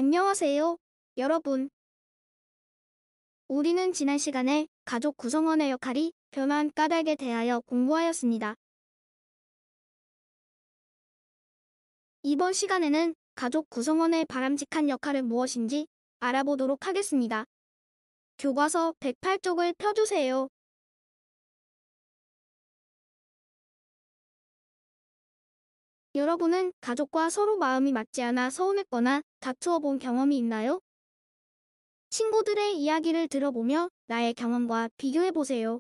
안녕하세요, 여러분. 우리는 지난 시간에 가족 구성원의 역할이 변한 까닭에 대하여 공부하였습니다. 이번 시간에는 가족 구성원의 바람직한 역할은 무엇인지 알아보도록 하겠습니다. 교과서 108쪽을 펴주세요. 여러분은 가족과 서로 마음이 맞지 않아 서운했거나 다투어 본 경험이 있나요? 친구들의 이야기를 들어보며 나의 경험과 비교해보세요.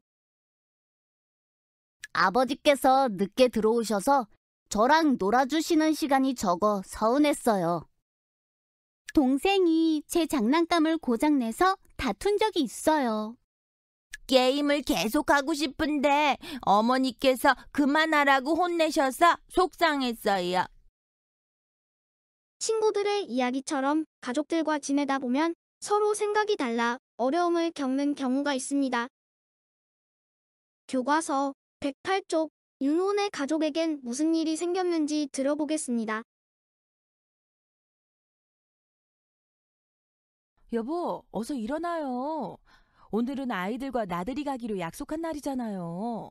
아버지께서 늦게 들어오셔서 저랑 놀아주시는 시간이 적어 서운했어요. 동생이 제 장난감을 고장내서 다툰 적이 있어요. 게임을 계속하고 싶은데 어머니께서 그만하라고 혼내셔서 속상했어요. 친구들의 이야기처럼 가족들과 지내다 보면 서로 생각이 달라 어려움을 겪는 경우가 있습니다. 교과서 108쪽 윤혼의 가족에겐 무슨 일이 생겼는지 들어보겠습니다. 여보, 어서 일어나요. 오늘은 아이들과 나들이 가기로 약속한 날이잖아요.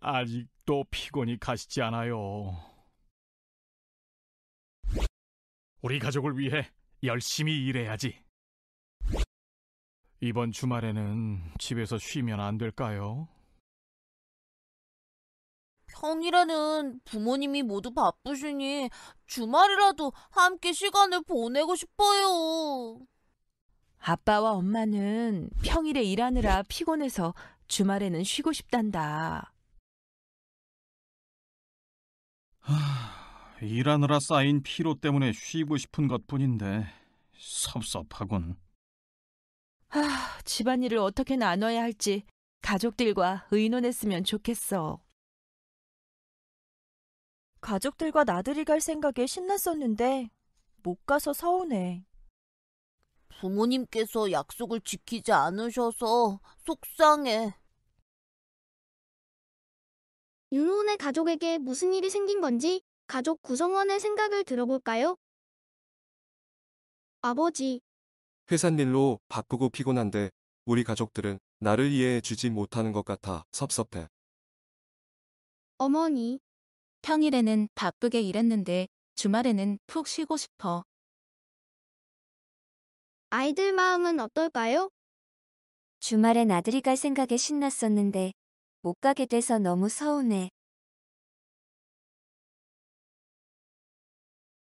아직도 피곤이 가시지 않아요. 우리 가족을 위해 열심히 일해야지. 이번 주말에는 집에서 쉬면 안 될까요? 평일에는 부모님이 모두 바쁘시니 주말이라도 함께 시간을 보내고 싶어요. 아빠와 엄마는 평일에 일하느라 피곤해서 주말에는 쉬고 싶단다. 일하느라 쌓인 피로 때문에 쉬고 싶은 것뿐인데 섭섭하군. 집안일을 어떻게 나눠야 할지 가족들과 의논했으면 좋겠어. 가족들과 나들이 갈 생각에 신났었는데 못 가서 서운해. 부모님께서 약속을 지키지 않으셔서 속상해. 윤혼의 가족에게 무슨 일이 생긴 건지 가족 구성원의 생각을 들어볼까요? 아버지, 회사일로 바쁘고 피곤한데 우리 가족들은 나를 이해해 주지 못하는 것 같아 섭섭해. 어머니, 평일에는 바쁘게 일했는데 주말에는 푹 쉬고 싶어. 아이들 마음은 어떨까요? 주말엔 아들이 갈 생각에 신났었는데 못 가게 돼서 너무 서운해.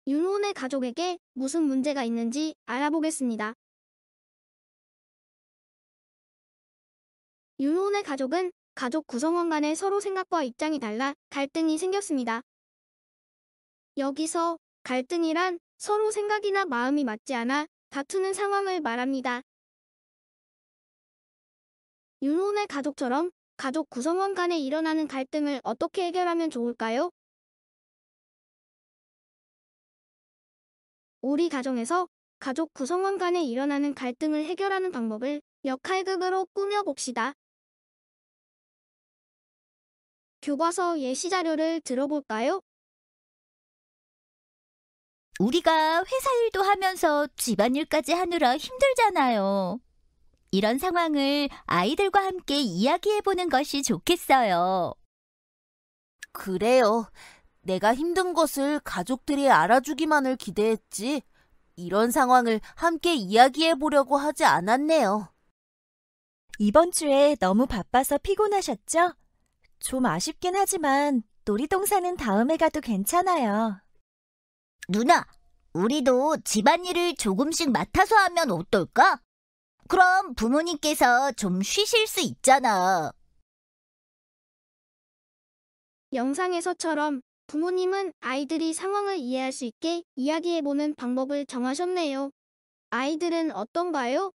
윤혼의 가족에게 무슨 문제가 있는지 알아보겠습니다. 윤혼의 가족은 가족 구성원 간에 서로 생각과 입장이 달라 갈등이 생겼습니다. 여기서 갈등이란 서로 생각이나 마음이 맞지 않아 다투는 상황을 말합니다. 윤혼의 가족처럼 가족 구성원 간에 일어나는 갈등을 어떻게 해결하면 좋을까요? 우리 가정에서 가족 구성원 간에 일어나는 갈등을 해결하는 방법을 역할극으로 꾸며봅시다. 교과서 예시 자료를 들어볼까요? 우리가 회사 일도 하면서 집안일까지 하느라 힘들잖아요. 이런 상황을 아이들과 함께 이야기해보는 것이 좋겠어요. 그래요. 내가 힘든 것을 가족들이 알아주기만을 기대했지 이런 상황을 함께 이야기해 보려고 하지 않았네요. 이번 주에 너무 바빠서 피곤하셨죠? 좀 아쉽긴 하지만 놀이동산은 다음에 가도 괜찮아요. 누나, 우리도 집안일을 조금씩 맡아서 하면 어떨까? 그럼 부모님께서 좀 쉬실 수 있잖아. 영상에서처럼 부모님은 아이들이 상황을 이해할 수 있게 이야기해보는 방법을 정하셨네요. 아이들은 어떤가요?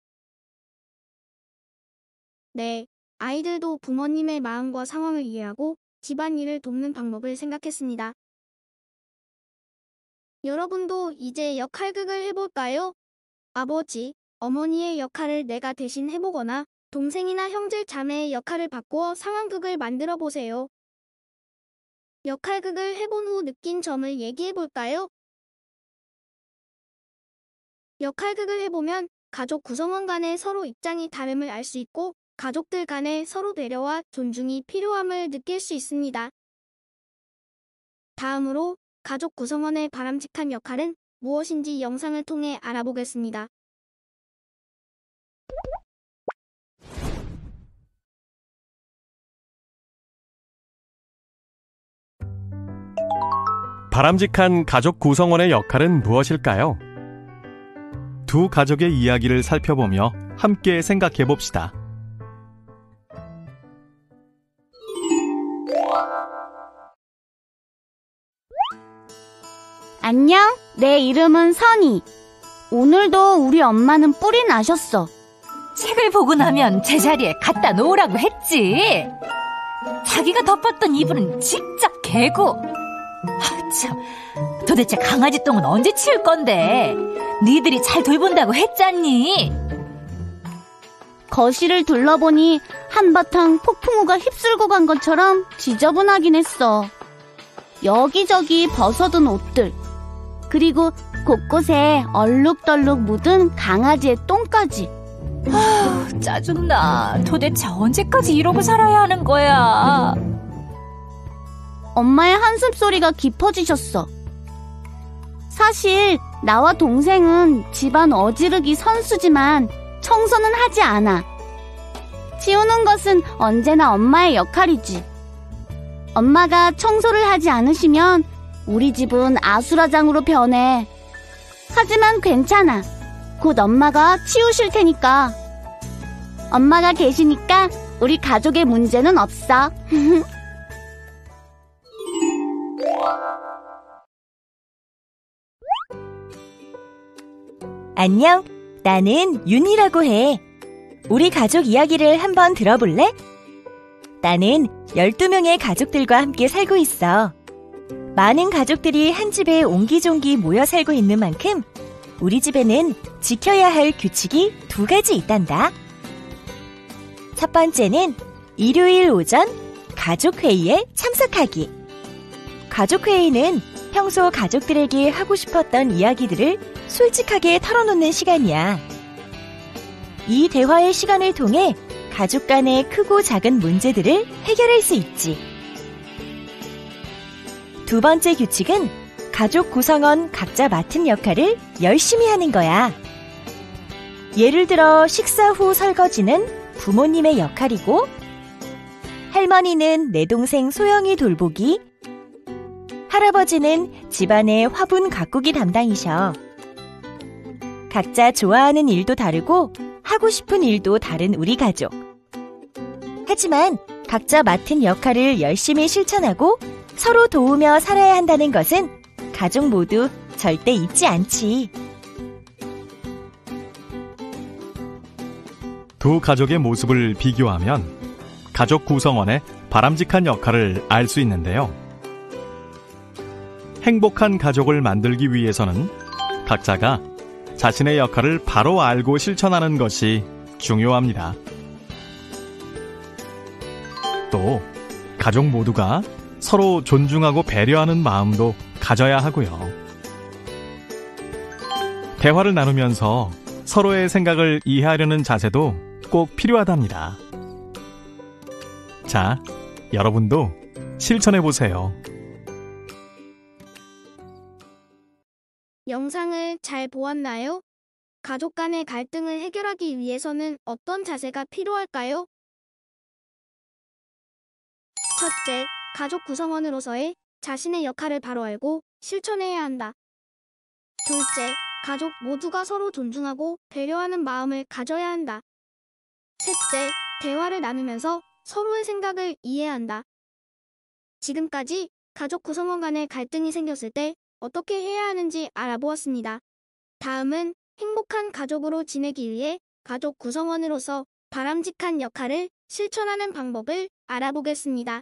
네, 아이들도 부모님의 마음과 상황을 이해하고 집안일을 돕는 방법을 생각했습니다. 여러분도 이제 역할극을 해볼까요? 아버지, 어머니의 역할을 내가 대신 해보거나 동생이나 형제 자매의 역할을 바꾸어 상황극을 만들어 보세요. 역할극을 해본 후 느낀 점을 얘기해볼까요? 역할극을 해보면 가족 구성원 간의 서로 입장이 다름을 알 수 있고 가족들 간의 서로 배려와 존중이 필요함을 느낄 수 있습니다. 다음으로 가족 구성원의 바람직한 역할은 무엇인지 영상을 통해 알아보겠습니다. 바람직한 가족 구성원의 역할은 무엇일까요? 두 가족의 이야기를 살펴보며 함께 생각해 봅시다. 안녕, 내 이름은 선희. 오늘도 우리 엄마는 뿔이 나셨어. 책을 보고 나면 제자리에 갖다 놓으라고 했지. 자기가 덮었던 이불은 직접 개고. 참, 도대체 강아지 똥은 언제 치울 건데? 니들이 잘 돌본다고 했잖니. 거실을 둘러보니 한바탕 폭풍우가 휩쓸고 간 것처럼 지저분하긴 했어. 여기저기 벗어둔 옷들, 그리고 곳곳에 얼룩덜룩 묻은 강아지의 똥까지. 짜증나. 도대체 언제까지 이러고 살아야 하는 거야? 엄마의 한숨소리가 깊어지셨어. 사실 나와 동생은 집안 어지르기 선수지만 청소는 하지 않아. 치우는 것은 언제나 엄마의 역할이지. 엄마가 청소를 하지 않으시면 우리 집은 아수라장으로 변해. 하지만 괜찮아. 곧 엄마가 치우실 테니까. 엄마가 계시니까 우리 가족의 문제는 없어. 안녕, 나는 윤희라고 해. 우리 가족 이야기를 한번 들어볼래? 나는 12명의 가족들과 함께 살고 있어. 많은 가족들이 한 집에 옹기종기 모여 살고 있는 만큼 우리 집에는 지켜야 할 규칙이 2가지 있단다. 첫 번째는 일요일 오전 가족회의에 참석하기. 가족회의는 평소 가족들에게 하고 싶었던 이야기들을 솔직하게 털어놓는 시간이야. 이 대화의 시간을 통해 가족 간의 크고 작은 문제들을 해결할 수 있지. 두 번째 규칙은 가족 구성원 각자 맡은 역할을 열심히 하는 거야. 예를 들어 식사 후 설거지는 부모님의 역할이고, 할머니는 내 동생 소영이 돌보기, 할아버지는 집안의 화분 가꾸기 담당이셔. 각자 좋아하는 일도 다르고 하고 싶은 일도 다른 우리 가족. 하지만 각자 맡은 역할을 열심히 실천하고 서로 도우며 살아야 한다는 것은 가족 모두 절대 잊지 않지. 두 가족의 모습을 비교하면 가족 구성원의 바람직한 역할을 알 수 있는데요. 행복한 가족을 만들기 위해서는 각자가 자신의 역할을 바로 알고 실천하는 것이 중요합니다. 또 가족 모두가 서로 존중하고 배려하는 마음도 가져야 하고요. 대화를 나누면서 서로의 생각을 이해하려는 자세도 꼭 필요하답니다. 자, 여러분도 실천해보세요. 영상을 잘 보았나요? 가족 간의 갈등을 해결하기 위해서는 어떤 자세가 필요할까요? 첫째, 가족 구성원으로서의 자신의 역할을 바로 알고 실천해야 한다. 둘째, 가족 모두가 서로 존중하고 배려하는 마음을 가져야 한다. 셋째, 대화를 나누면서 서로의 생각을 이해한다. 지금까지 가족 구성원 간의 갈등이 생겼을 때 어떻게 해야 하는지 알아보았습니다. 다음은 행복한 가족으로 지내기 위해 가족 구성원으로서 바람직한 역할을 실천하는 방법을 알아보겠습니다.